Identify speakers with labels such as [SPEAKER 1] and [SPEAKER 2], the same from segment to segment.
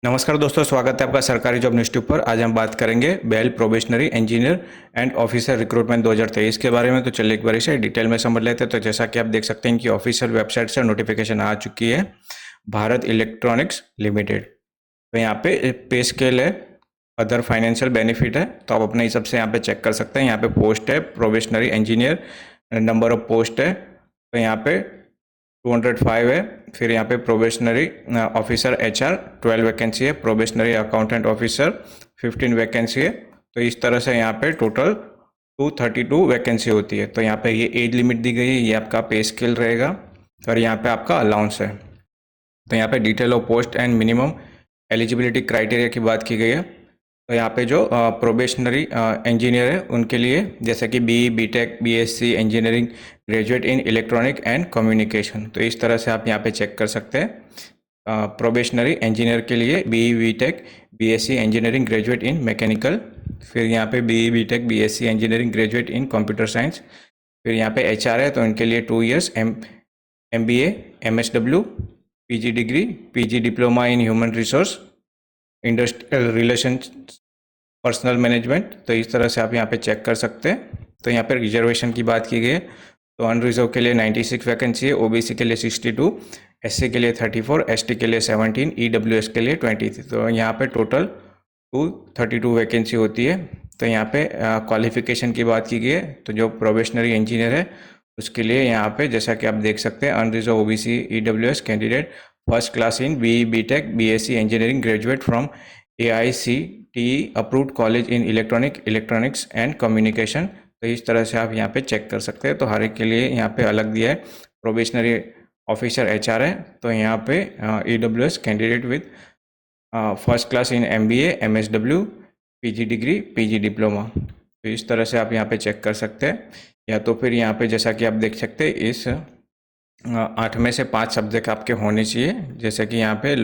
[SPEAKER 1] नमस्कार दोस्तों, स्वागत है आपका सरकारी जॉब न्यूज़ ट्यूब पर। आज हम बात करेंगे BEL probationary engineer and officer recruitment 2023 के बारे में। तो चलिए एक बार इसे डिटेल में समझ लेते हैं। तो जैसा कि आप देख सकते हैं कि ऑफिशियल वेबसाइट से नोटिफिकेशन आ चुकी है, भारत इलेक्ट्रॉनिक्स लिमिटेड। तो यहाँ पे पे स्केल है, अदर फाइनेंशियल बेनिफिट है, तो आप अपने हिसाब से यहाँ पे चेक कर सकते हैं। यहाँ पे पोस्ट है probationary engineer, number of post है तो यहाँ पे 205 है। फिर यहाँ पे प्रोबेशनरी ऑफिसर HR 12 वैकेंसी है, प्रोबेशनरी अकाउंटेंट ऑफिसर 15 वैकेंसी है। तो इस तरह से यहाँ पे टोटल 232 वैकेंसी होती है। तो यहाँ पे ये एज लिमिट दी गई है, ये आपका पे स्केल रहेगा और यहाँ पे आपका अलाउंस है। तो यहाँ पे detail of post and minimum eligibility criteria की बात की गई है। तो यहाँ पे जो प्रोबेशनरी इंजीनियर है उनके लिए जैसे कि BE BTech BSc engineering graduate in electronic and communication, तो इस तरह से आप यहाँ पे चेक कर सकते हैं। प्रोबेशनरी इंजीनियर के लिए BE BTech BSc engineering graduate in mechanical, फिर यहाँ पे BE BTech BSc engineering graduate in computer science. फिर यहाँ पे HR है तो इनके लिए 2 years MBA MSW PG degree PG diploma in human resource industrial relation personal management. तो इस तरह से आप यहाँ पे चेक कर सकते हैं। तो यहाँ पे रिजर्वेशन की बात की गई है तो अनरिजर्व के लिए 96 वैकेंसी है, OBC के लिए 62, SC के लिए 34, ST के लिए 17, EWS के लिए 20 थी। तो यहाँ पे टोटल 232 वैकेंसी होती है। तो यहाँ पे क्वालिफिकेशन की बात की गई है तो जो प्रोबेशनरी इंजीनियर है उसके लिए यहाँ पे जैसा कि आप देख सकते हैं unreserved OBC EWS candidate first class in BE BTech BSc engineering graduate from AICTE approved college in electronics and communication. तो इस तरह से आप यहाँ पे चेक कर सकते हैं। तो हर एक के लिए यहाँ पे अलग दिया है। प्रोबेशनरी ऑफिसर HR है तो यहाँ पे EWS candidate with first class in MBA MSW PG degree PG diploma. तो इस तरह से आप यहाँ पे चेक कर सकते हैं। या तो फिर यहाँ पे जैसा कि आप देख सकते हैं इस 8 में से 5 सब्जेक्ट आपके होने चाहिए, जैसे कि यहाँ पे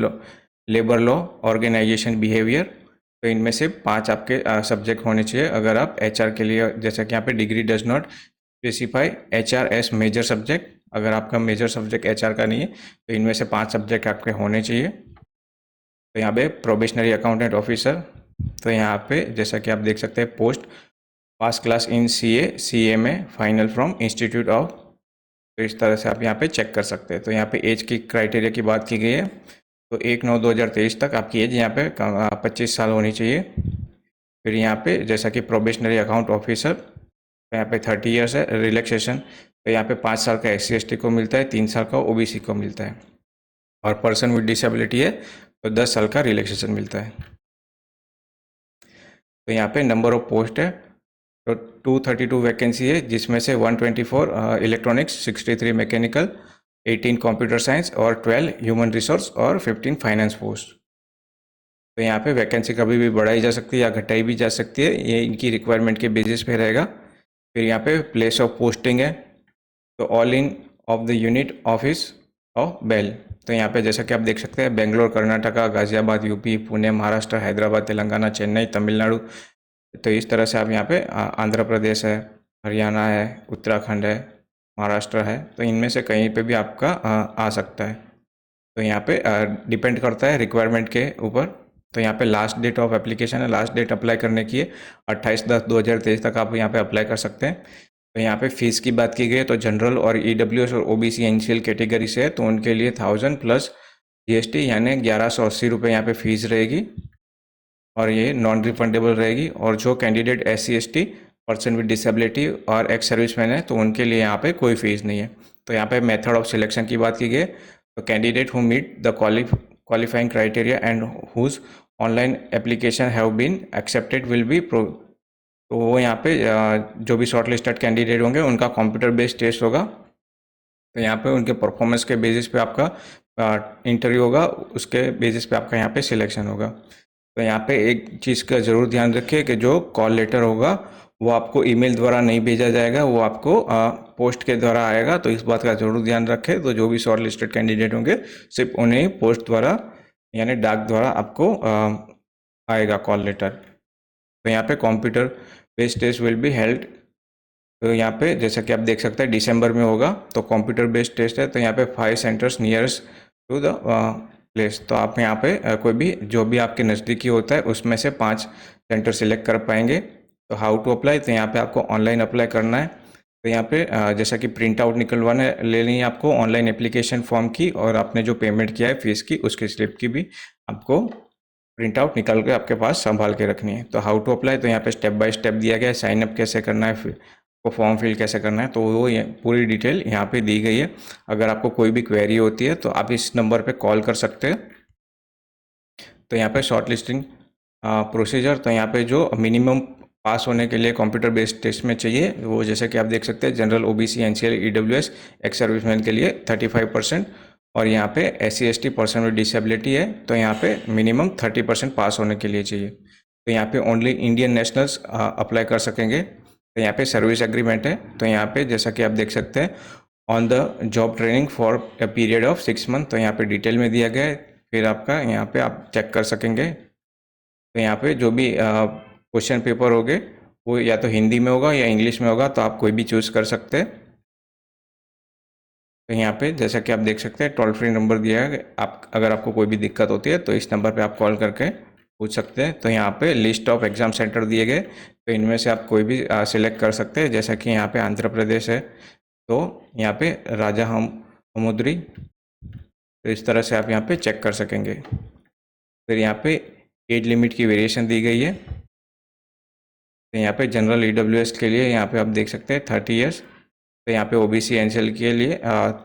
[SPEAKER 1] लेबर लॉ ऑर्गेनाइजेशन बिहेवियर, तो इनमें से 5 आपके सब्जेक्ट होने चाहिए। अगर आप HR के लिए जैसा कि यहाँ पे degree does not specify HR as major subject, अगर आपका मेजर सब्जेक्ट HR का नहीं है तो इनमें से 5 सब्जेक्ट आपके होने चाहिए। तो यहाँ पे प्रोबेशनरी अकाउंटेंट ऑफिसर, तो यहाँ पे जैसा कि आप देख सकते हैं post pass class in CA CMA final from institute of, तो इस तरह से आप यहाँ पे चेक कर सकते हैं। तो यहाँ पे एज की क्राइटेरिया की बात की गई है तो 1/9/2023 तक आपकी एज यहाँ पे 25 साल होनी चाहिए। फिर यहाँ पे जैसा कि प्रोबेशनरी अकाउंट ऑफिसर तो यहाँ पे 30 ईयर्स है। रिलैक्सेशन तो यहाँ पे 5 साल का SC ST को मिलता है, 3 साल का OBC को मिलता है, और पर्सन विद डिसेबिलिटी है तो 10 साल का रिलैक्सेशन मिलता है। तो यहाँ पे नंबर ऑफ पोस्ट है तो 232 वैकेंसी है, जिसमें से 124 इलेक्ट्रॉनिक्स, 63 मैकेनिकल, 18 कंप्यूटर साइंस और 12 ह्यूमन रिसोर्स और 15 फाइनेंस पोस्ट। तो यहाँ पे वैकेंसी कभी भी बढ़ाई जा सकती है या घटाई भी जा सकती है, ये इनकी रिक्वायरमेंट के बेसिस पे रहेगा। फिर यहाँ पे प्लेस ऑफ पोस्टिंग है तो all in of the unit office of BEL, तो यहाँ पे जैसा कि आप देख सकते हैं बेंगलोर कर्नाटका, गाजियाबाद UP, पुणे महाराष्ट्र, हैदराबाद तेलंगाना, चेन्नई तमिलनाडु। तो इस तरह से आप यहाँ पे आंध्र प्रदेश है, हरियाणा है, उत्तराखंड है, महाराष्ट्र है, तो इनमें से कहीं पे भी आपका आ सकता है। तो यहाँ पे डिपेंड करता है रिक्वायरमेंट के ऊपर। तो यहाँ पे लास्ट डेट ऑफ एप्लीकेशन है, लास्ट डेट अप्लाई करने की है 28/10/2023 तक आप यहाँ पे अप्लाई कर सकते हैं। तो यहाँ पे फीस की बात की गई है तो जनरल और EWS और OBC NCL कैटेगरी से है तो उनके लिए 1000 प्लस GST यानी 1180 रुपये यहाँ पे फीस रहेगी और ये नॉन रिफंडेबल रहेगी। और जो candidate SC ST person with disability और एक्स सर्विसमैन है तो उनके लिए यहाँ पे कोई फीस नहीं है। तो यहाँ पे मेथड ऑफ सिलेक्शन की बात की गई तो candidate who meet the qualifying criteria and whose online application have been accepted will be तो वो यहाँ पे जो भी शॉर्ट लिस्टेड कैंडिडेट होंगे उनका कंप्यूटर बेस्ड टेस्ट होगा। तो यहाँ पे उनके परफॉर्मेंस के बेसिस पे आपका इंटरव्यू होगा, उसके बेसिस पे आपका यहाँ पे सिलेक्शन होगा। तो यहाँ पे एक चीज़ का ज़रूर ध्यान रखिए कि जो कॉल लेटर होगा वो आपको ईमेल द्वारा नहीं भेजा जाएगा, वो आपको पोस्ट के द्वारा आएगा। तो इस बात का ज़रूर ध्यान रखें। तो जो भी शॉर्ट लिस्टेड कैंडिडेट होंगे सिर्फ उन्हें पोस्ट द्वारा यानी डाक द्वारा आपको आएगा कॉल लेटर। तो यहाँ पे computer based test will be held, तो यहाँ पे जैसा कि आप देख सकते हैं दिसंबर में होगा। तो कंप्यूटर बेस्ड टेस्ट है तो यहाँ पे 5 centres nearest to the place, तो आप यहाँ पे कोई भी जो भी आपके नज़दीकी होता है उसमें से 5 सेंटर सिलेक्ट कर पाएंगे। तो हाउ टू अप्लाई, तो यहाँ पे आपको ऑनलाइन अप्लाई करना है। तो यहाँ पे जैसा कि प्रिंट आउट निकलवाना लेनी है आपको ऑनलाइन एप्लीकेशन फॉर्म की, और आपने जो पेमेंट किया है फीस की उसकी स्लिप की भी आपको प्रिंट आउट निकाल के आपके पास संभाल के रखनी है। तो हाउ टू अप्लाई, तो यहाँ पे स्टेप बाय स्टेप दिया गया है, साइन अप कैसे करना है, फिर को फॉर्म फिल कैसे करना है, तो वो पूरी डिटेल यहाँ पे दी गई है। अगर आपको कोई भी क्वेरी होती है तो आप इस नंबर पे कॉल कर सकते हैं। तो यहाँ पे शॉर्ट लिस्टिंग प्रोसीजर, तो यहाँ पे जो मिनिमम पास होने के लिए कंप्यूटर बेस्ड टेस्ट में चाहिए वो, जैसे कि आप देख सकते हैं, general, OBC, NCL, EWS, ex serviceman के लिए 35%, और यहाँ पे SC ST person with disability है तो यहाँ पे मिनिमम 30% पास होने के लिए चाहिए। तो यहाँ पे ओनली इंडियन नेशनल्स अप्लाई कर सकेंगे। तो यहाँ पे सर्विस एग्रीमेंट है, तो यहाँ पे जैसा कि आप देख सकते हैं, on the job training for a period of 6 month, तो यहाँ पे डिटेल में दिया गया है। फिर आपका यहाँ पे आप चेक कर सकेंगे। तो यहाँ पे जो भी क्वेश्चन पेपर होंगे वो या तो हिंदी में होगा या इंग्लिश में होगा, तो आप कोई भी चूज़ कर सकते हैं। तो यहाँ पे जैसा कि आप देख सकते हैं, टोल फ्री नंबर दिया है, आप अगर आपको कोई भी दिक्कत होती है तो इस नंबर पे आप कॉल करके पूछ सकते हैं। तो यहाँ पे लिस्ट ऑफ एग्ज़ाम सेंटर दिए गए, तो इनमें से आप कोई भी सिलेक्ट कर सकते हैं। जैसा कि यहाँ पे आंध्र प्रदेश है, तो यहाँ पे राजा हमुद्री, तो इस तरह से आप यहाँ पे चेक कर सकेंगे। फिर यहाँ पे एज लिमिट की वेरिएशन दी गई है। तो यहाँ पे जनरल EWS के लिए यहाँ पे आप देख सकते हैं 30 ईयर्स। तो यहाँ पे OBC एनसीएल के लिए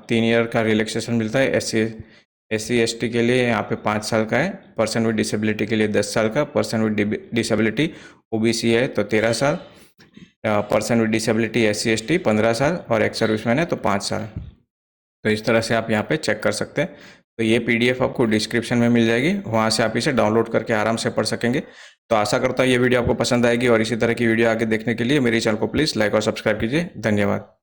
[SPEAKER 1] 3 ईयर का रिलैक्सेशन मिलता है। SC ST के लिए यहाँ पे 5 साल का है। पर्सन विद डिसेबिलिटी के लिए 10 साल का। पर्सन विद डिसेबिलिटी OBC है तो 13 साल। Person with disability SC ST 15 साल, और एक्स सर्विसमैन है तो 5 साल। तो इस तरह से आप यहाँ पे चेक कर सकते हैं। तो ये PDF आपको डिस्क्रिप्शन में मिल जाएगी, वहाँ से आप इसे डाउनलोड करके आराम से पढ़ सकेंगे। तो आशा करता हूँ ये वीडियो आपको पसंद आएगी, और इसी तरह की वीडियो आगे देखने के लिए मेरे चैनल को प्लीज़ लाइक और सब्सक्राइब कीजिए। धन्यवाद।